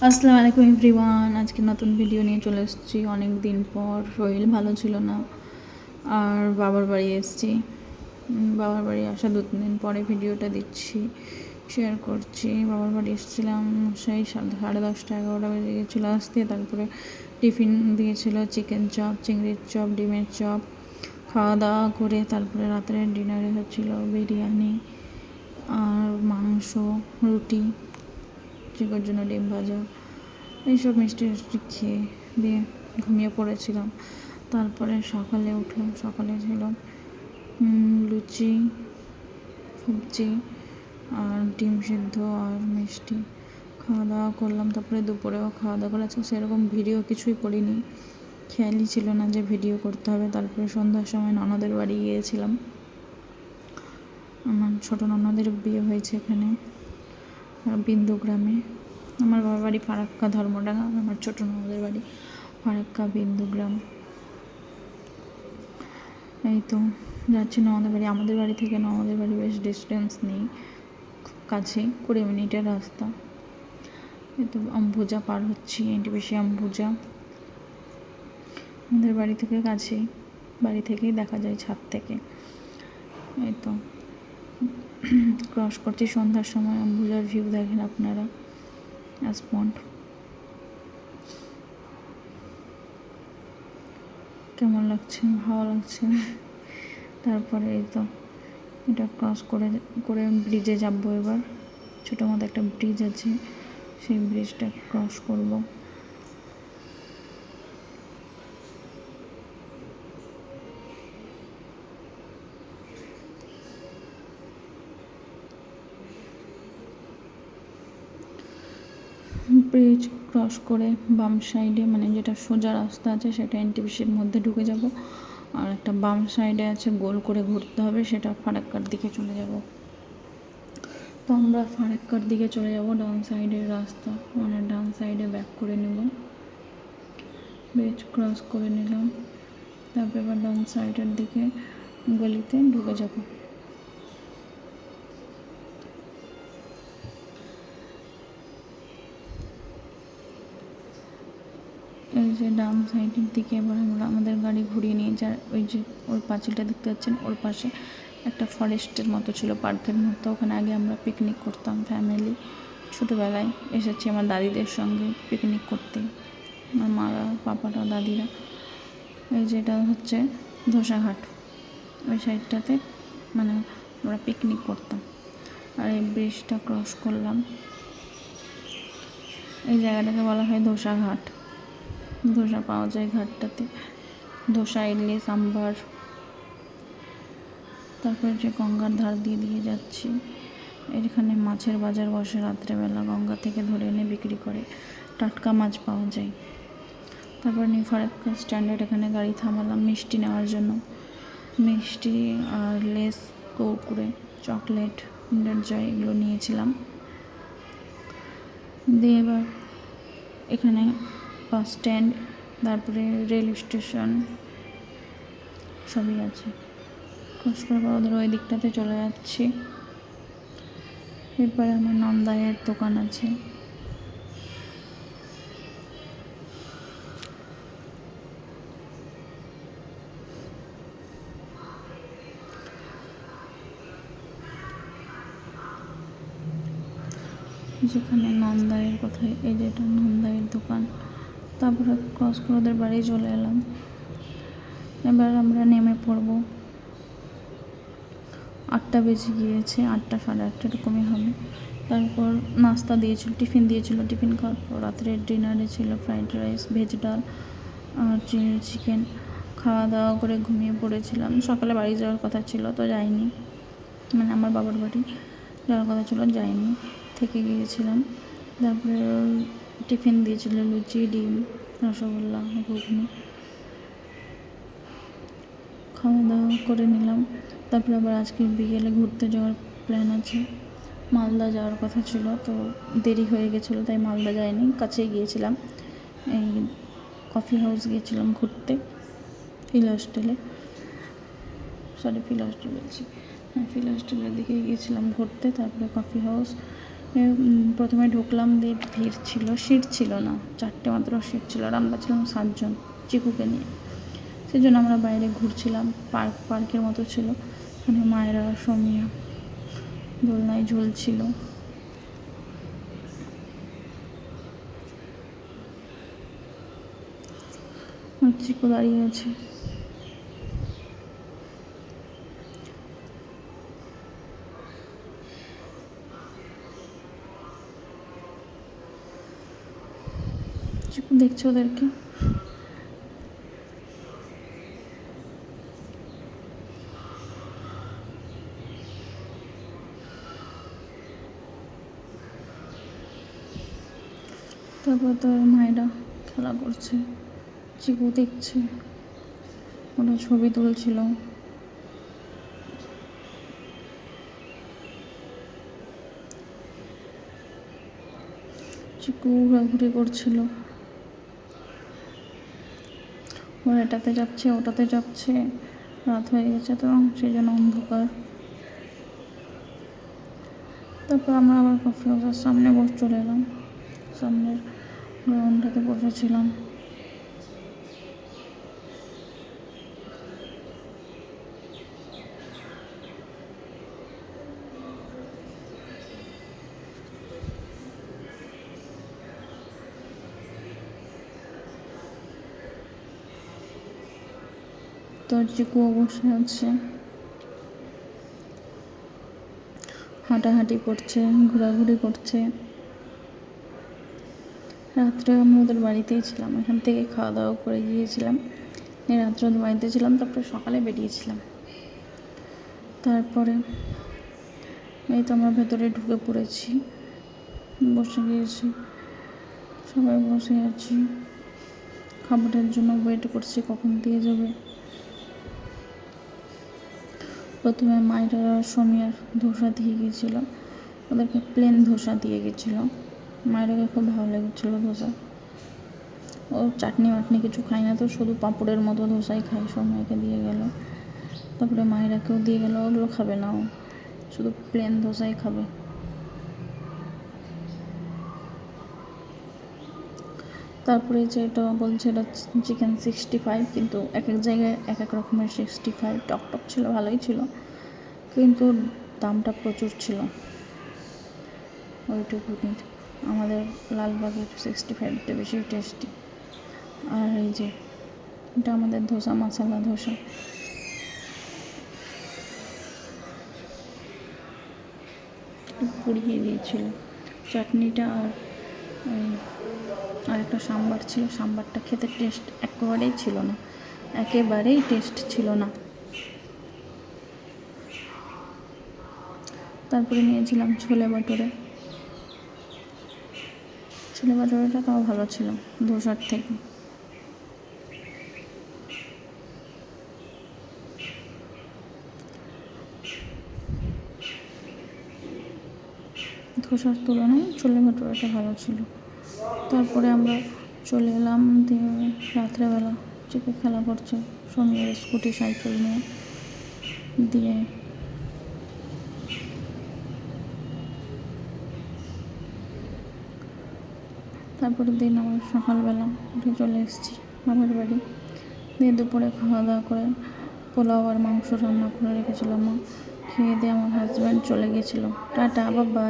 আসসালামু আলাইকুম এভরিওয়ান। আজকে নতুন ভিডিও নিয়ে চলে এসেছি। অনেক দিন পর, শরীর ভালো ছিল না আর বাবার বাড়ি এসেছি। বাবার বাড়ি আসা 2-3 দিন পরে ভিডিওটা দিচ্ছি, শেয়ার করছি। বাবার বাড়ি এসেছিলাম সেই 10:30-11টা বেজে গেছিলো আসতে। তারপরে টিফিন দিয়েছিল চিকেন চপ, চিংড়ির চপ, ডিমের চপ। খাওয়া দাওয়া করে তারপরে রাত্রে ডিনারে হচ্ছিল বিরিয়ানি আর মাংস, রুটি, চিকের জন্য ডিম ভাজা, এইসব মিষ্টি মিষ্টি খেয়ে দিয়ে ঘুমিয়ে পড়েছিলাম। তারপরে সকালে উঠলাম। সকালে ছিল লুচি, সবজি আর ডিম সিদ্ধ আর মিষ্টি। খাওয়া দাওয়া করলাম। তারপরে দুপুরেও খাওয়া দাওয়া করে আজকে সেরকম ভিডিও কিছুই করিনি, খেয়ালই ছিল না যে ভিডিও করতে হবে। তারপরে সন্ধ্যার সময় ননদের বাড়ি গিয়েছিলাম। আমার ছোটো ননদের বিয়ে হয়েছে এখানে বিন্দু গ্রামে। আমার বাবার বাড়ি ফারাক্কা ধর্মডাঙ্গা, আমার ছোটো ননদের বাড়ি ফারাক্কা বিন্দু গ্রাম। এই তো যাচ্ছি ননদের বাড়ি। আমাদের বাড়ি থেকে ননদের বাড়ি বেশ ডিস্টেন্স নেই, খুব কাছেই, 20 মিনিটের রাস্তা। এই তো অম্বুজা পার হচ্ছি, এনটিপিসি অম্বুজা। আমাদের বাড়ি থেকে কাছেই, বাড়ি থেকেই দেখা যায় ছাদ থেকে। এই তো ক্রস করছি সন্ধ্যার সময়। অম্বুজার ভিউ দেখেন আপনারা, স্পট কেমন লাগছে, ভালো লাগছে। তারপরে এই তো এটা ক্রস করে করে ব্রিজে যাবো এবার। ছোটো মতো একটা ব্রিজ আছে, সেই ব্রিজটা ক্রস করব। ব্রিজ ক্রস করে বাম সাইডে, মানে যেটা সোজা রাস্তা আছে সেটা এনটিপিসির মধ্যে ঢুকে যাব, আর একটা বাম সাইডে আছে গোল করে ঘুরতে হবে, সেটা ফারাক্কার দিকে চলে যাব। তো আমরা ফারাক্কার দিকে চলে যাব। ডান সাইডের রাস্তা, মানে ডান সাইডে ব্যাক করে নেব। ব্রিজ ক্রস করে নিলাম। তারপর এবার ডান সাইডের দিকে গলিতে ঢুকে যাব। এই যে ডান সাইডের দিকে এবার আমরা আমাদের গাড়ি ঘুরিয়ে নিয়ে যার ওই যে ওই পাঁচিলটা দেখতে পাচ্ছেন, ওর পাশে একটা ফরেস্টের মতো ছিল, পার্কের মতো। ওখানে আগে আমরা পিকনিক করতাম ফ্যামিলি, ছোটোবেলায় এসেছি আমার দাদিদের সঙ্গে পিকনিক করতে, আমার মারা, পাপারা, দাদিরা। এই যেটা হচ্ছে ধোসাঘাট, ওই সাইডটাতে মানে আমরা পিকনিক করতাম। আর এই ব্রিজটা ক্রস করলাম। এই জায়গাটাকে বলা হয় ধোসাঘাট। ধোসা পাওয়া যায় ঘাটটাতে, ধোসা, ইডলি, সাম্বার। তারপরে যে গঙ্গার ধার দিয়ে দিয়ে যাচ্ছি। এখানে মাছের বাজার বসে রাত্রেবেলা, গঙ্গা থেকে ধরে এনে বিক্রি করে, টাটকা মাছ পাওয়া যায়। তারপর নিউ ফারাক্কা স্ট্যান্ডার্ড, এখানে গাড়ি থামালাম মিষ্টি নেওয়ার জন্য। মিষ্টি আর লেস, কুরকুরে, চকলেট, কিন্ডার জয় এগুলো নিয়েছিলাম। দিয়ে এবার এখানে বাস স্ট্যান্ড, তারপরে রেল স্টেশন সবই আছে। ক্রস করার পর ওদের ওই দিকটাতে চলে যাচ্ছি। এরপরে আমার নন্দায়ের দোকান আছে। যেখানে নন্দায়ের কোথায়, এই যে এটা নন্দায়ের দোকান। তারপরে ক্রস করে ওদের বাড়ি চলে এলাম। এবার আমরা নেমে পড়বো। 8টা বেজে গিয়েছে, 8টা, 8:30 এরকমই হবে। তারপর নাস্তা দিয়েছিল, টিফিন দিয়েছিল। টিফিন খাওয়ার পর রাত্রের ডিনারে ছিল ফ্রাইড রাইস, ভেজ ডাল আর চিলি চিকেন। খাওয়া দাওয়া করে ঘুমিয়ে পড়েছিলাম। সকালে বাড়ি যাওয়ার কথা ছিল, তো যাইনি, মানে আমার বাবার বাড়ি যাওয়ার কথা ছিল, যাইনি, থেকে গিয়েছিলাম। তারপরে টিফিন দিয়েছিল লুচি, ডিম, রসগোল্লা, ঘুগনি। খাওয়া দাওয়া করে নিলাম। তারপরে আবার আজকে বিকেলে ঘুরতে যাওয়ার প্ল্যান আছে। মালদা যাওয়ার কথা ছিল, তো দেরি হয়ে গেছিলো তাই মালদা যাইনি, কাছেই গিয়েছিলাম। এই কফি হাউস গিয়েছিলাম ঘুরতে, ফিল হস্টেলে, ফিল হস্টেল বলছি, হ্যাঁ ফিল হস্টেলের দিকে গিয়েছিলাম ঘুরতে। তারপরে কফি হাউস প্রথমে ঢুকলাম, দিয়ে ভিড় ছিল, সিট ছিল না, 4টে মাত্র সিট ছিল, আর আমরা ছিলাম 7জন চিকুকে নিয়ে। সেই জন্য আমরা বাইরে ঘুরছিলাম, পার্কের মতো ছিল, ওখানে মায়েরা সমিয়া দোলনায় ঝুলছিল। চিকু দাঁড়িয়ে আছে। চিকু দেখছে ওদেরকে। তারপর তোর মায়েরা খেলা করছে, চিকু দেখছে, ওরা ছবি তুলছিল। চিকু ঘোরাঘুরি করছিল, ওরা এটাতে যাচ্ছে, ওটাতে যাচ্ছে, রাত হয়ে গেছে তো সেই জন্য অন্ধকার। তারপর আমরা আবার কফি হাউসের সামনে চলে এলাম, সামনের গ্রাউন্ডটাতে বসেছিলাম। তোর চিকুও বসে আছে, হাঁটাহাঁটি করছে, ঘোরাঘুরি করছে। রাত্রে আমরা ওদের বাড়িতেই ছিলাম, এখান থেকে খাওয়া দাওয়া করে গিয়েছিলাম, রাত্রে ওদের বাড়িতে ছিলাম, তারপরে সকালে বেরিয়েছিলাম। তারপরে এই তো আমরা ভেতরে ঢুকে পড়েছি, বসে গিয়েছি, সবাই বসে আছি, খাবারের জন্য ওয়েট করছি কখন দিয়ে যাবে। প্রথমে মায়েরা সমিয়ার ধোসা দিয়ে গিয়েছিলো, ওদেরকে প্লেন ধোসা দিয়ে গেছিলো। মায়েরাকে খুব ভালো লেগেছিলো ধোসা। ও চাটনি মাটনি কিছু খায় না, তো শুধু পাঁপড়ের মতো ধোসাই খায়, সমিয়াকে দিয়ে গেল। তারপরে মায়েরাকেও দিয়ে গেল, ওগুলো খাবে না, ও শুধু প্লেন ধোসাই খাবে। তারপরে যেটা বলছে এটা চিকেন 65, কিন্তু এক এক জায়গায় এক এক রকমের 65। টকটক ছিল, ভালোই ছিল, কিন্তু দামটা প্রচুর ছিল ওইটুকুনির। আমাদের লালবাগের 65টা বেশি টেস্টি। আর এই যে এটা আমাদের ধোসা, মশলা ধোসা। পুড়িয়ে দিয়েছিল চাটনিটা, আর একটা সাম্বার ছিল, সাম্বারটা খেতে টেস্ট একেবারেই ছিল না, একেবারেই টেস্ট ছিল না। তারপরে নিয়েছিলাম ছোলে ভাটুরে, ছোলে ভাটুরেটা তাও ভালো ছিল ধোসার থেকে। ধোসার তুলনায় ছোলে ভাটুরেটা ভালো ছিল। তারপরে আমরা চলে এলাম, দিয়ে রাত্রেবেলা চিকু খেলা করছে সঙ্গে স্কুটি সাইকেল নিয়ে, দিয়ে তারপরের দিন আমরা সকালবেলা উঠে চলে এসেছি বাবার বাড়ি, দিয়ে দুপুরে খাওয়া দাওয়া করে পোলাও আর মাংস রান্না করে রেখেছিলাম মা, খেয়ে দিয়ে আমার হাজব্যান্ড চলে গেছিলো। টাটা, বাবা।